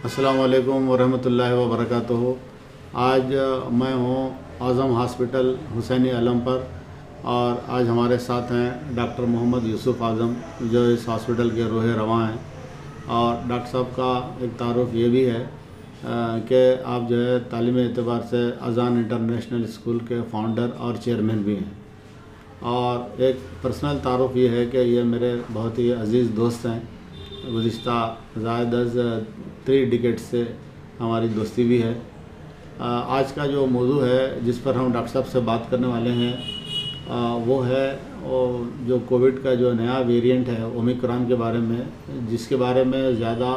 अस्सलाम वालेकुम वरहमतुल्लाहि वबरकातुहू। आज मैं हूँ आज़म हॉस्पिटल हुसैनी आलम पर, और आज हमारे साथ हैं डॉक्टर मोहम्मद यूसुफ आज़म जो इस हॉस्पिटल के रोहे रवां हैं। और डॉक्टर साहब का एक तारुफ ये भी है कि आप जो है तालीमी एतबार से अज़ान इंटरनेशनल स्कूल के फाउंडर और चेयरमैन भी हैं। और एक पर्सनल तारुफ ये है कि ये मेरे बहुत ही अज़ीज़ दोस्त हैं। गुज़िश्ता ज़ायद 3 डिकेट से हमारी दोस्ती भी है। आज का जो मौजू है जिस पर हम डॉक्टर साहब से बात करने वाले हैं वो है जो कोविड का जो नया वेरिएंट है ओमिक्रॉन के बारे में, जिसके बारे में ज़्यादा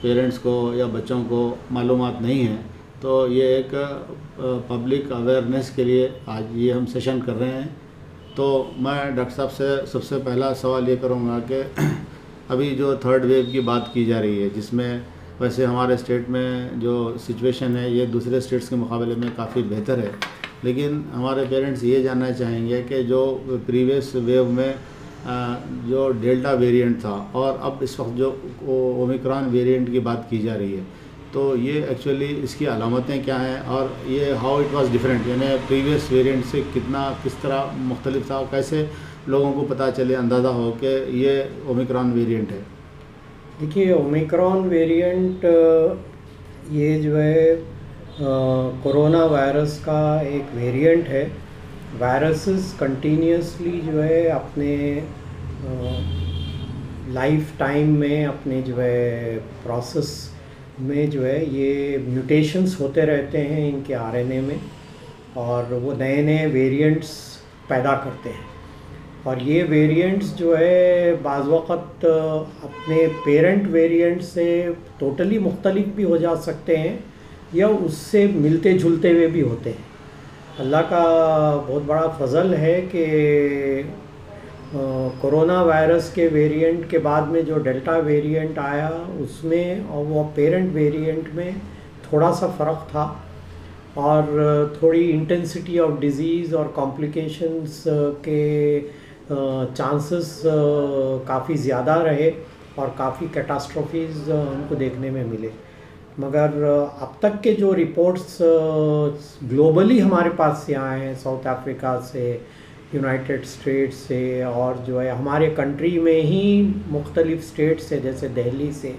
पेरेंट्स को या बच्चों को मालूमात नहीं है। तो ये एक पब्लिक अवेयरनेस के लिए आज ये हम सेशन कर रहे हैं। तो मैं डॉक्टर साहब से सबसे पहला सवाल ये करूँगा कि अभी जो थर्ड वेव की बात की जा रही है, जिसमें वैसे हमारे स्टेट में जो सिचुएशन है ये दूसरे स्टेट्स के मुकाबले में काफ़ी बेहतर है, लेकिन हमारे पेरेंट्स ये जानना चाहेंगे कि जो प्रीवियस वेव में जो डेल्टा वेरिएंट था और अब इस वक्त जो ओमिक्रॉन वेरिएंट की बात की जा रही है, तो ये एक्चुअली इसकी अलामतें क्या हैं और ये हाउ इट वाज डिफरेंट, यानी प्रीवियस वेरिएंट से किस तरह मुख्तलिफ था, कैसे लोगों को पता चले, अंदाज़ा हो कि ये ओमिक्रॉन वेरिएंट है। देखिए, ओमिक्रॉन वेरिएंट ये जो है कोरोना वायरस का एक वेरिएंट है। वायरसेस कंटिन्यूसली जो है अपने लाइफ टाइम में अपने जो है प्रोसेस में जो है ये म्यूटेशंस होते रहते हैं इनके आरएनए में, और वो नए नए वेरिएंट्स पैदा करते हैं। और ये वेरिएंट्स जो है बाज़ वक़्त अपने पेरेंट वेरिएंट से टोटली मुख्तलिफ भी हो जा सकते हैं या उससे मिलते जुलते हुए भी होते हैं। अल्लाह का बहुत बड़ा फ़ज़ल है कि कोरोना वायरस के वेरिएंट के बाद में जो डेल्टा वेरिएंट आया उसमें और वो पेरेंट वेरिएंट में थोड़ा सा फ़र्क था, और थोड़ी इंटेंसिटी ऑफ डिज़ीज़ और कॉम्प्लिकेशंस के चांसेस काफ़ी ज़्यादा रहे और काफ़ी कैटास्ट्रोफीज़ हमको देखने में मिले। मगर अब तक के जो रिपोर्ट्स ग्लोबली हमारे पास से आए हैं, साउथ अफ्रीका से, यूनाइटेड स्टेट्स से, और जो है हमारे कंट्री में ही मुख्तलिफ स्टेट से, जैसे दिल्ली से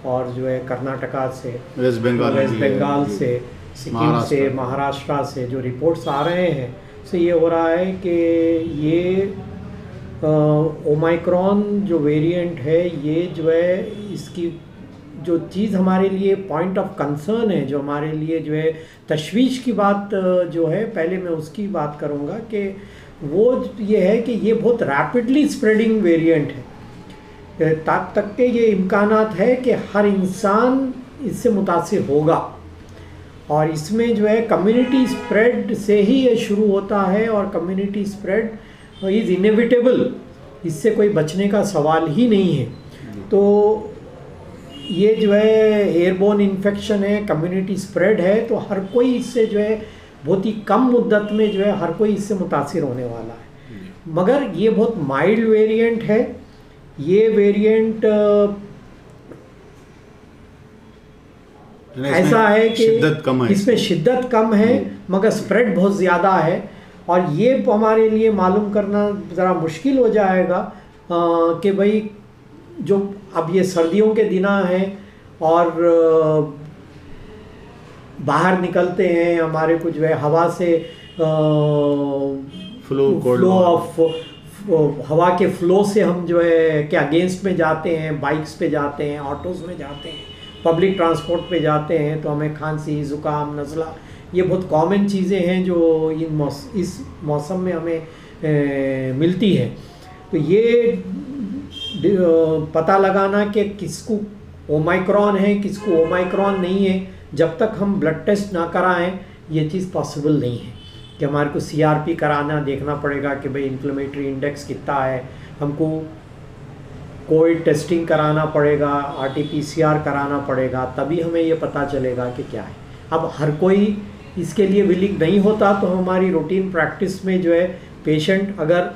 और जो है कर्नाटका से, वेस्ट बंगाल से, सिक्किम से, महाराष्ट्र से जो रिपोर्ट्स आ रहे हैं, से ये हो रहा है कि ये ओमिक्रॉन जो वेरिएंट है ये जो है इसकी जो चीज़ हमारे लिए पॉइंट ऑफ कंसर्न है, जो हमारे लिए जो है तशवीश की बात जो है, पहले मैं उसकी बात करूँगा कि वो ये है कि ये बहुत रैपिडली स्प्रेडिंग वेरिएंट है। तक के ये इम्कानात है कि हर इंसान इससे मुतासिर होगा, और इसमें जो है कम्युनिटी स्प्रेड से ही ये शुरू होता है, और कम्युनिटी स्प्रेड इज़ इनेविटेबल, इससे कोई बचने का सवाल ही नहीं है। तो ये जो है एयरबोर्न इन्फेक्शन है, कम्युनिटी स्प्रेड है, तो हर कोई इससे जो है बहुत ही कम मुद्दत में जो है हर कोई इससे मुतासिर होने वाला है। मगर ये बहुत माइल्ड वेरिएंट है। ये वेरिएंट ऐसा है कि इसमें शिद्दत कम है मगर स्प्रेड बहुत ज़्यादा है, और ये हमारे लिए मालूम करना ज़रा मुश्किल हो जाएगा कि भाई जो अब ये सर्दियों के दिन हैं और बाहर निकलते हैं, हमारे कुछ जो है हवा से फ्लो ऑफ हवा के फ्लो से हम जो है के अगेंस्ट में जाते हैं, बाइक्स पे जाते हैं, ऑटोज़ में जाते हैं, पब्लिक ट्रांसपोर्ट पे जाते हैं, तो हमें खांसी, ज़ुकाम, नज़ला, ये बहुत कॉमन चीज़ें हैं जो इस मौसम में हमें मिलती है। तो ये पता लगाना कि किसको ओमिक्रॉन है, किसको ओमिक्रॉन नहीं है, जब तक हम ब्लड टेस्ट ना कराएं ये चीज़ पॉसिबल नहीं है। कि हमारे को CRP कराना, देखना पड़ेगा कि भाई इन्फ्लेमेटरी इंडेक्स कितना है, हमको कोविड टेस्टिंग कराना पड़ेगा, RT-PCR कराना पड़ेगा, तभी हमें ये पता चलेगा कि क्या है। अब हर कोई इसके लिए विलिंग नहीं होता, तो हमारी रूटीन प्रैक्टिस में जो है पेशेंट अगर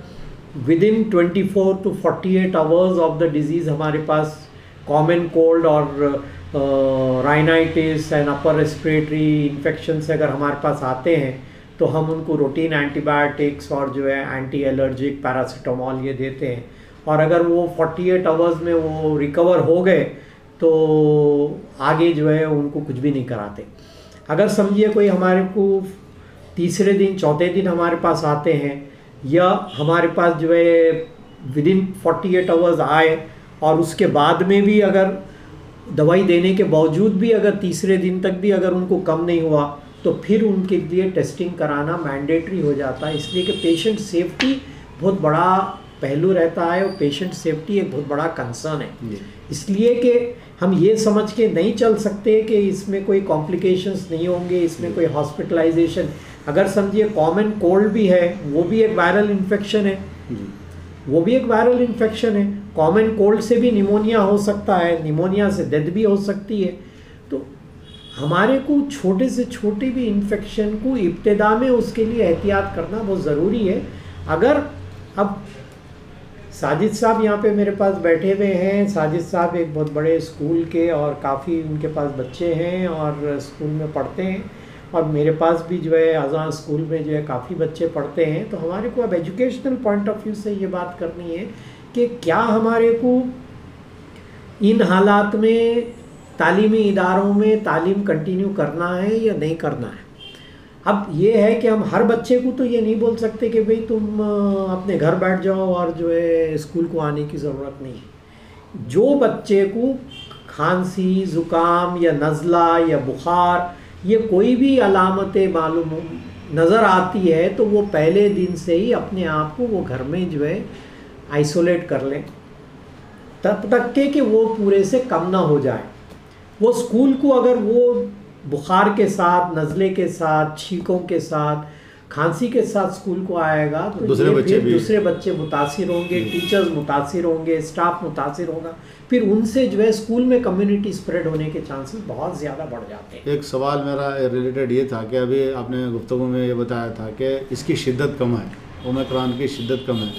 within 24 to 48 hours of the disease हमारे पास कॉमन कोल्ड और rhinitis and upper respiratory infection से अगर हमारे पास आते हैं तो हम उनको रूटीन एंटीबायोटिक्स और जो है एंटी एलर्जिक पैरासीटामोल ये देते हैं, और अगर वो 48 आवर्स में वो रिकवर हो गए तो आगे जो है उनको कुछ भी नहीं कराते। अगर समझिए कोई हमारे को तीसरे दिन चौथे दिन हमारे पास आते हैं, या हमारे पास जो है विदिन 48 आवर्स आए और उसके बाद में भी अगर दवाई देने के बावजूद भी अगर तीसरे दिन तक भी अगर उनको कम नहीं हुआ तो फिर उनके लिए टेस्टिंग कराना मैंडेटरी हो जाता है, इसलिए कि पेशेंट सेफ्टी बहुत बड़ा पहलू रहता है और पेशेंट सेफ्टी एक बहुत बड़ा कंसर्न है। इसलिए कि हम ये समझ के नहीं चल सकते कि इसमें कोई कॉम्प्लिकेशंस नहीं होंगे, इसमें कोई हॉस्पिटलाइजेशन, अगर समझिए कॉमन कोल्ड भी है वो भी एक वायरल इन्फेक्शन है, वो भी एक वायरल इन्फेक्शन है। कॉमन कोल्ड से भी निमोनिया हो सकता है, निमोनिया से डेथ भी हो सकती है। तो हमारे को छोटे से छोटे भी इन्फेक्शन को इब्तिदा में उसके लिए एहतियात करना बहुत ज़रूरी है। अगर अब साजिद साहब यहाँ पे मेरे पास बैठे हुए हैं, साजिद साहब एक बहुत बड़े स्कूल के और काफ़ी उनके पास बच्चे हैं और स्कूल में पढ़ते हैं, और मेरे पास भी जो है अज़ान स्कूल में जो है काफ़ी बच्चे पढ़ते हैं। तो हमारे को अब एजुकेशनल पॉइंट ऑफ व्यू से ये बात करनी है कि क्या हमारे को इन हालात में तालीमी इदारों में तालीम कंटिन्यू करना है या नहीं करना है। अब ये है कि हम हर बच्चे को तो ये नहीं बोल सकते कि भाई तुम अपने घर बैठ जाओ और जो है स्कूल को आने की ज़रूरत नहीं है। जो बच्चे को खांसी, ज़ुकाम या नज़ला या बुखार ये कोई भी अलामतें मालूम नज़र आती है तो वो पहले दिन से ही अपने आप को वो घर में जो है आइसोलेट कर लें, तब तक के कि वो पूरे से कम ना हो जाए। वो स्कूल को अगर वो बुखार के साथ, नज़ले के साथ, छींकों के साथ, खांसी के साथ स्कूल को आएगा तो दूसरे बच्चे मुतासिर होंगे, टीचर्स मुतासिर होंगे, स्टाफ मुतासिर होगा, फिर उनसे जो है स्कूल में कम्युनिटी स्प्रेड होने के चांसेस बहुत ज़्यादा बढ़ जाते हैं। एक सवाल मेरा रिलेटेड ये था कि अभी आपने गुफ्तगू में ये बताया था कि इसकी शिद्दत कम है, ओमिक्रॉन की शिद्दत कम है,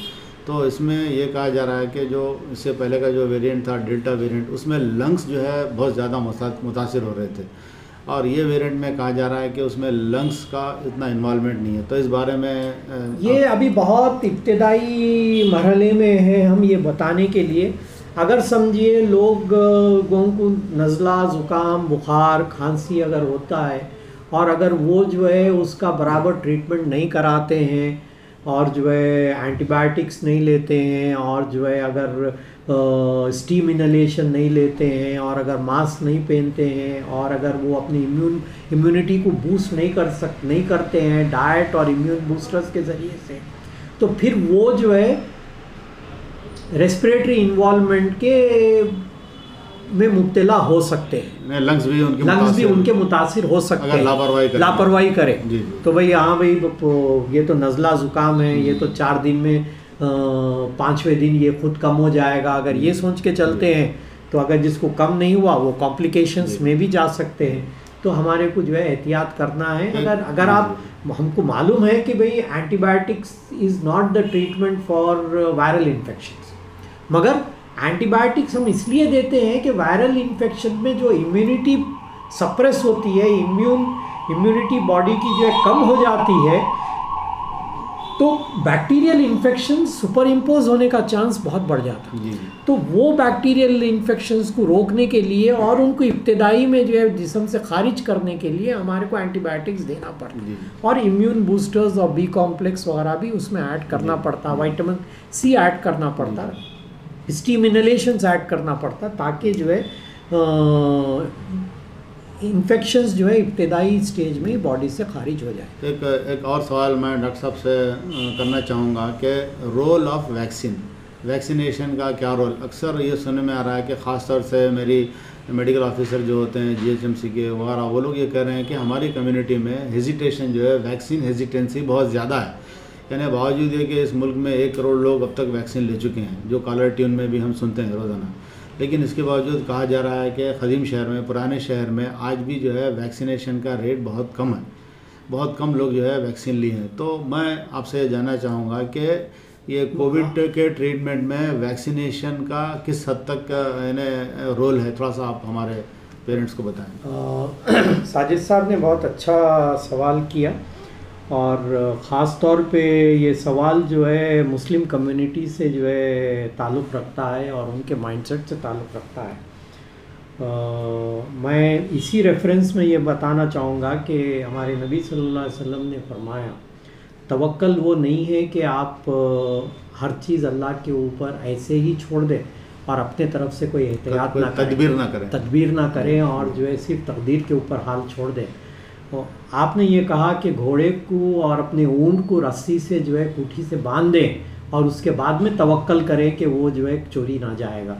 तो इसमें ये कहा जा रहा है कि जो इससे पहले का जो वेरिएंट था डेल्टा वेरिएंट, उसमें लंग्स जो है बहुत ज़्यादा मुतासिर हो रहे थे, और ये वेरिएंट में कहा जा रहा है कि उसमें लंग्स का इतना इन्वॉल्वमेंट नहीं है। तो इस बारे में ये अभी बहुत इब्तिदाई मरहले में है हम ये बताने के लिए। अगर समझिए लोगों को नज़ला, ज़ुकाम, बुखार, खांसी अगर होता है और अगर वो जो है उसका बराबर ट्रीटमेंट नहीं कराते हैं और जो है एंटीबायोटिक्स नहीं लेते हैं और जो है अगर स्टीम इनहेलेशन नहीं लेते हैं और अगर मास्क नहीं पहनते हैं और अगर वो अपनी इम्यूनिटी को बूस्ट नहीं करते हैं डाइट और इम्यून बूस्टर्स के ज़रिए से, तो फिर वो जो है रेस्पिरेटरी इन्वॉल्वमेंट के में मुब्तला हो सकते हैं। लंग्स भी उनके मुतासिर हो सकते हैं लापरवाही करें। तो भाई हाँ भाई ये तो नज़ला ज़ुकाम है, ये तो 4 दिन में 5वें दिन ये खुद कम हो जाएगा, अगर ये सोच के चलते हैं तो अगर जिसको कम नहीं हुआ वो कॉम्प्लिकेशंस में भी जा सकते हैं। तो हमारे को जो है एहतियात करना है। अगर आप हमको मालूम है कि भाई antibiotics is not the treatment for viral infections, मगर एंटीबायोटिक्स हम इसलिए देते हैं कि वायरल इन्फेक्शन में जो इम्यूनिटी सप्रेस होती है, इम्यूनिटी बॉडी की जो है कम हो जाती है, तो बैक्टीरियल इन्फेक्शन सुपर इम्पोज होने का चांस बहुत बढ़ जाता है। तो वो बैक्टीरियल इन्फेक्शंस को रोकने के लिए और उनको इब्तिदाई में जो है जिस्म से खारिज करने के लिए हमारे को एंटीबायोटिक्स देना पड़ता है और इम्यून बूस्टर्स और बी कॉम्प्लेक्स वगैरह भी उसमें ऐड करना पड़ता है, विटामिन सी ऐड करना पड़ता है, स्टीम इनहेलेशंस ऐड करना पड़ता है, ताकि जो है इन्फेक्शंस जो है इब्तिदाई स्टेज में बॉडी से खारिज हो जाए। एक और सवाल मैं डॉक्टर साहब से करना चाहूँगा कि रोल ऑफ वैक्सीनेशन का क्या रोल। अक्सर ये सुनने में आ रहा है कि ख़ास तौर से मेरी मेडिकल ऑफिसर जो होते हैं GHMC के वगैरह, वो लोग ये कह रहे हैं कि हमारी कम्युनिटी में हेजिटेशन जो है, वैक्सीन हेजिटेंसी बहुत ज़्यादा है। यानी बावजूद ये कि इस मुल्क में 1 करोड़ लोग अब तक वैक्सीन ले चुके हैं, जो कॉलर ट्यून में भी हम सुनते हैं रोज़ाना, लेकिन इसके बावजूद कहा जा रहा है कि ख़दीम शहर में, पुराने शहर में आज भी जो है वैक्सीनेशन का रेट बहुत कम है, बहुत कम लोग जो है वैक्सीन लिए हैं। तो मैं आपसे जानना चाहूँगा कि ये कोविड के ट्रीटमेंट में वैक्सीनेशन का किस हद तक यानी रोल है, थोड़ा सा आप हमारे पेरेंट्स को बताएं। साजिद साहब ने बहुत अच्छा सवाल किया, और ख़ास तौर पे ये सवाल जो है मुस्लिम कम्युनिटी से जो है ताल्लुक़ रखता है और उनके माइंडसेट से ताल्लुक़ रखता है। मैं इसी रेफरेंस में ये बताना चाहूँगा कि हमारे नबी सल्लल्लाहु अलैहि वसल्लम ने फरमाया, तवक्कल वो नहीं है कि आप हर चीज़ अल्लाह के ऊपर ऐसे ही छोड़ दें और अपने तरफ से कोई एहतियात ना करें, तदबीर ना करें और जो है सिर्फ तकदीर के ऊपर हाल छोड़ दें। तो आपने ये कहा कि घोड़े को और अपने ऊंट को रस्सी से जो है कुठी से बांध दें और उसके बाद में तवक्कल करें कि वो जो है चोरी ना जाएगा।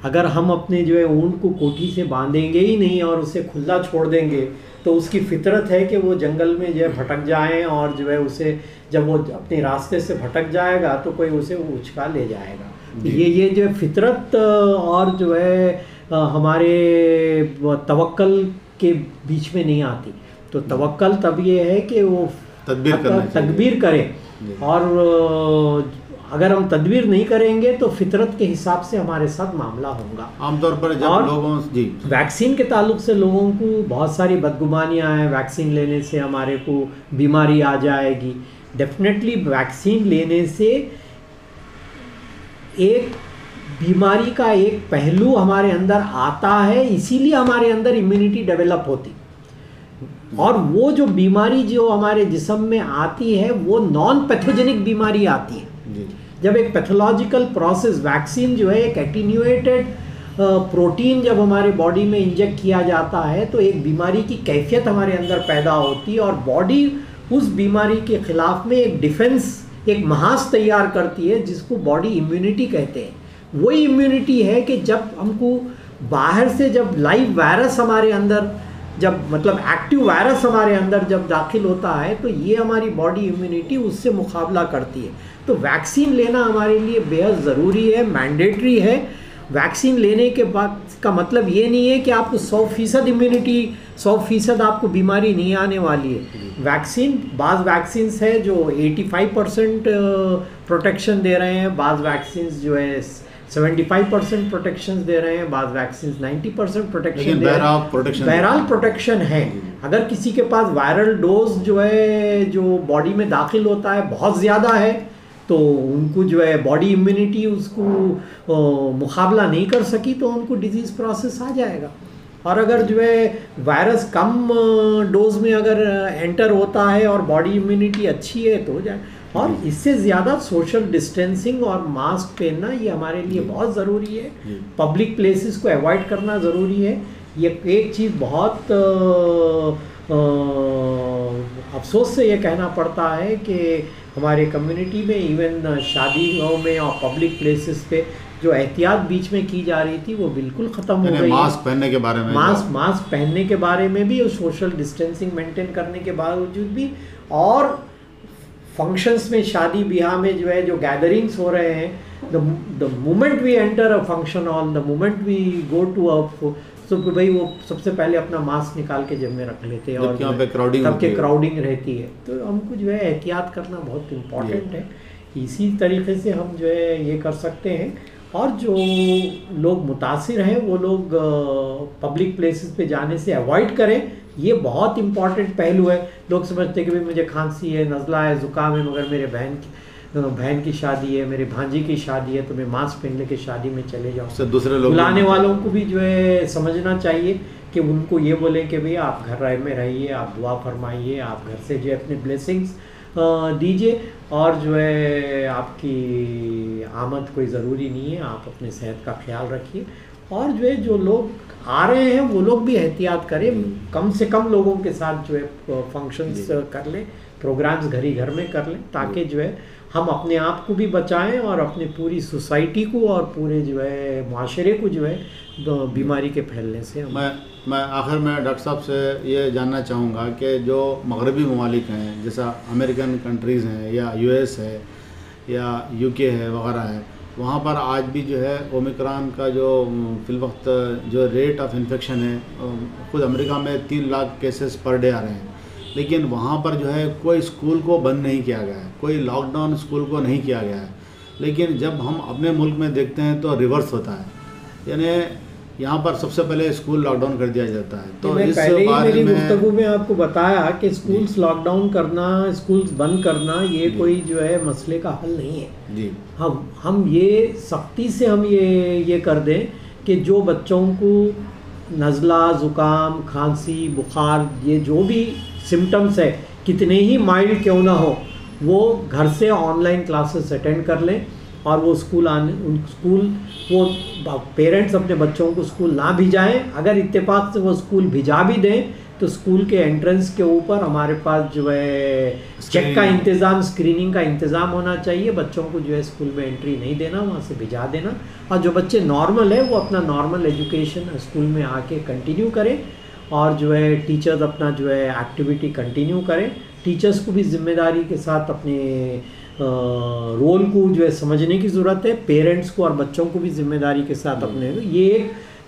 अगर हम अपने जो है ऊंट को कोठी से बांधेंगे ही नहीं और उसे खुला छोड़ देंगे तो उसकी फितरत है कि वो जंगल में जो है भटक जाएं, और जो है उसे जब वो अपने रास्ते से भटक जाएगा तो कोई उसे उचका ले जाएगा। ये जो फितरत और जो है हमारे तवक्कल के बीच में नहीं आती। तो तवक्कल तब ये है कि वो तदबीर करें, और अगर हम तदबीर नहीं करेंगे तो फितरत के हिसाब से हमारे साथ मामला होगा। आमतौर पर जब लोगों जी वैक्सीन के ताल्लुक से लोगों को बहुत सारी बदगुमानियाँ हैं, वैक्सीन लेने से हमारे को बीमारी आ जाएगी। डेफिनेटली वैक्सीन लेने से एक बीमारी का एक पहलू हमारे अंदर आता है, इसीलिए हमारे अंदर इम्यूनिटी डेवलप होती, और वो जो बीमारी जो हमारे जिस्म में आती है वो नॉन पैथोजेनिक बीमारी आती है। जब एक पैथोलॉजिकल प्रोसेस, वैक्सीन जो है एक एटीन्यूएटेड प्रोटीन जब हमारे बॉडी में इंजेक्ट किया जाता है तो एक बीमारी की कैफियत हमारे अंदर पैदा होती है, और बॉडी उस बीमारी के खिलाफ में एक डिफेंस, एक महास तैयार करती है जिसको बॉडी इम्यूनिटी कहते हैं। वही इम्यूनिटी है कि जब हमको बाहर से जब लाइव वायरस हमारे अंदर, जब मतलब एक्टिव वायरस हमारे अंदर जब दाखिल होता है तो ये हमारी बॉडी इम्यूनिटी उससे मुकाबला करती है। तो वैक्सीन लेना हमारे लिए बेहद ज़रूरी है, मैंडेटरी है। वैक्सीन लेने के बाद का मतलब ये नहीं है कि आपको 100% इम्यूनिटी, 100% आपको बीमारी नहीं आने वाली है। वैक्सीन, बाज़ वैक्सीन्स है जो 85% प्रोटेक्शन दे रहे हैं, बाज़ वैक्सीन्स जो है 75% प्रोटेक्शन दे रहे हैं, बाद वैक्सीन 90% प्रोटेक्शन दे रहे हैं। बहरहाल प्रोटेक्शन है। अगर किसी के पास वायरल डोज जो है जो बॉडी में दाखिल होता है बहुत ज़्यादा है तो उनको जो है बॉडी इम्यूनिटी उसको मुकाबला नहीं कर सकी तो उनको डिजीज़ प्रोसेस आ जाएगा। और अगर जो है वायरस कम डोज में अगर एंटर होता है और बॉडी इम्यूनिटी अच्छी है तो हो जाए। और इससे ज़्यादा सोशल डिस्टेंसिंग और मास्क पहनना ये हमारे लिए बहुत ज़रूरी है। पब्लिक प्लेसेस को अवॉइड करना ज़रूरी है। ये एक चीज़ बहुत अफसोस से ये कहना पड़ता है कि हमारे कम्युनिटी में इवन शादियों में और पब्लिक प्लेसेस पे जो एहतियात बीच में की जा रही थी वो बिल्कुल ख़त्म हो गई। मास्क पहनने के बारे में, मास्क पहनने के बारे में भी और सोशल डिस्टेंसिंग मेंटेन करने के बावजूद भी, और फंक्शंस में, शादी ब्याह में जो है जो गैदरिंग्स हो रहे हैं, the moment we enter a function hall, the moment we go to a, तो भाई वो सबसे पहले अपना मास्क निकाल के जेब में रख लेते हैं और सबके क्राउडिंग रहती है। तो हमको जो है एहतियात करना बहुत इम्पॉर्टेंट है। इसी तरीके से हम जो है ये कर सकते हैं। और जो लोग मुतासिर हैं वो लोग पब्लिक प्लेसेस पे जाने से अवॉइड करें। ये बहुत इम्पॉर्टेंट पहलू है। लोग समझते हैं कि भाई मुझे खांसी है, नज़ला है, ज़ुकाम है, मगर मेरे बहन की शादी है, मेरे भांजी की शादी है तो मैं मास्क पहन लेके शादी में चले जाऊँ। दूसरे लोग बुलाने वालों को भी जो है समझना चाहिए कि उनको ये बोले कि भैया आप घर में रहिए, आप दुआ फरमाइए, आप घर से जो है अपने ब्लेसिंग्स दीजिए, और जो है आपकी आमद कोई ज़रूरी नहीं है, आप अपने सेहत का ख्याल रखिए। और जो है जो लोग आ रहे हैं वो लोग भी एहतियात करें, कम से कम लोगों के साथ जो है फंक्शंस कर लें, प्रोग्राम्स घर में कर लें, ताकि जो है हम अपने आप को भी बचाएं और अपनी पूरी सोसाइटी को और पूरे जो है माशरे को जो है बीमारी के फैलने से मैं आखिर में डॉक्टर साहब से ये जानना चाहूँगा कि जो मगरबी ममालिक हैं, जैसा अमेरिकन कंट्रीज़ हैं या यूएस है या यूके है वगैरह है, वहाँ पर आज भी जो है ओमिक्रॉन का जो फिलवक्त जो रेट ऑफ इन्फेक्शन है, खुद अमेरिका में 3 लाख केसेस पर डे आ रहे हैं, लेकिन वहाँ पर जो है कोई स्कूल को बंद नहीं किया गया है, कोई लॉकडाउन स्कूल को नहीं किया गया है। लेकिन जब हम अपने मुल्क में देखते हैं तो रिवर्स होता है, यानी यहाँ पर सबसे पहले स्कूल लॉकडाउन कर दिया जाता है। तो मैं इस पहले ही बारे मेरी में गुफ्तगू में आपको बताया कि स्कूल्स लॉकडाउन करना, स्कूल्स बंद करना ये कोई जो है मसले का हल नहीं है जी, हम ये सख्ती से हम ये कर दें कि जो बच्चों को नज़ला, ज़ुकाम, खांसी, बुखार, ये जो भी सिम्टम्स है कितने ही माइल्ड क्यों ना हो, वो घर से ऑनलाइन क्लासेस अटेंड कर लें और वो पेरेंट्स अपने बच्चों को स्कूल ना भिजाएं। अगर इत्तेफाक से वो स्कूल भिजा भी दें तो स्कूल के एंट्रेंस के ऊपर हमारे पास जो है चेक का इंतज़ाम, स्क्रीनिंग का इंतज़ाम होना चाहिए। बच्चों को जो है स्कूल में एंट्री नहीं देना, वहाँ से भिजा देना, और जो बच्चे नॉर्मल है वो अपना नॉर्मल एजुकेशन स्कूल में आके कंटिन्यू करें और जो है टीचर्स अपना जो है एक्टिविटी कंटिन्यू करें। टीचर्स को भी जिम्मेदारी के साथ अपने रोल को जो है समझने की ज़रूरत है। पेरेंट्स को और बच्चों को भी जिम्मेदारी के साथ अपने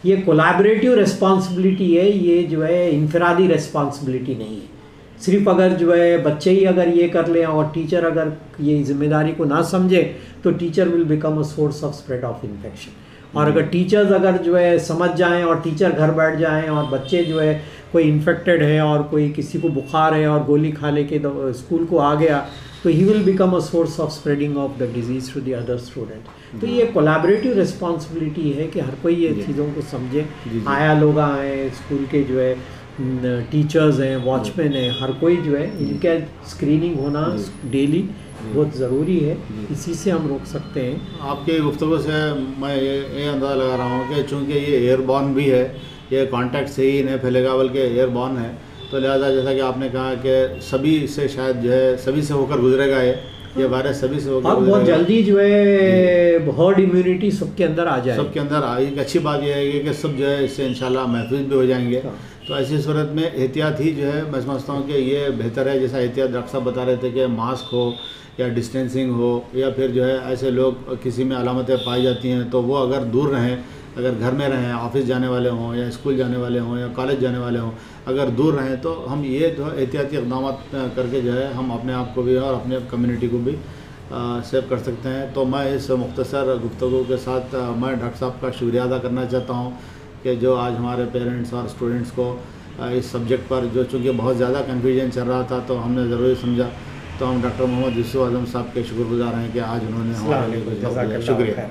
ये कोलैबोरेटिव रिस्पॉन्सिबिलिटी है, ये जो है इनफरादी रिस्पॉन्सिबिलिटी नहीं है। सिर्फ अगर जो है बच्चे ही अगर ये कर लें और टीचर अगर ये जिम्मेदारी को ना समझे तो teacher will become a source of spread of infection. और अगर टीचर्स अगर जो है समझ जाएं और टीचर घर बैठ जाएं और बच्चे जो है कोई इन्फेक्टेड है और कोई किसी को बुखार है और गोली खा लेके स्कूल को आ गया तो ही will become a source of spreading of the disease to the other student. तो ये कोलैबोरेटिव रिस्पॉन्सिबिलिटी है कि हर कोई ये चीज़ों को समझे। आया लोग हैं, स्कूल के जो है टीचर्स हैं, वॉचमैन हैं, हर कोई जो है इनका स्क्रीनिंग होना डेली बहुत ज़रूरी है। इसी से हम रोक सकते हैं। आपके गुफ्तगू से मैं ये अंदाज़ा लगा रहा हूँ कि चूँकि ये एयरबॉर्न भी है, ये कॉन्टैक्ट से ही नहीं फैलेगा बल्कि एयरबॉर्न है, तो लिहाजा जैसा कि आपने कहा कि सभी से शायद जो है सभी से होकर गुजरेगा ये वायरस सभी से होकर और बहुत जल्दी जो है हर्ड इम्यूनिटी सबके अंदर आ जाए। सबके अंदर एक अच्छी बात यह है कि सब जो है इससे इंशाल्लाह महफूज भी हो जाएंगे। तो ऐसी सूरत में एहतियात ही जो है मैं समझता हूँ कि ये बेहतर है। जैसा एहतियात डॉक्टर साहब बता रहे थे कि मास्क हो या डिस्टेंसिंग हो या फिर जो है ऐसे लोग किसी में अलामतें पाई जाती हैं तो वो अगर दूर रहें, अगर घर में रहें, ऑफिस जाने वाले हों या स्कूल जाने वाले हों या कॉलेज जाने वाले हों, अगर दूर रहें तो हम ये जो एहतियाती इक़दाम करके जो है हम अपने आप को भी और अपने कम्युनिटी को भी सेव कर सकते हैं। तो मैं इस मुख्तसर गुफ्तगू के साथ मैं डॉक्टर साहब का शुक्रिया अदा करना चाहता हूँ कि जो आज हमारे पेरेंट्स और स्टूडेंट्स को इस सब्जेक्ट पर जो चूँकि बहुत ज़्यादा कन्फ्यूजन चल रहा था तो हमने ज़रूरी समझा। तो हम डॉक्टर मोहम्मद यूसुफ आज़म साहब के शुक्रगुज़ार हैं कि आज उन्होंने हमारे लिए कुछ वक्त दिया। शुक्रिया।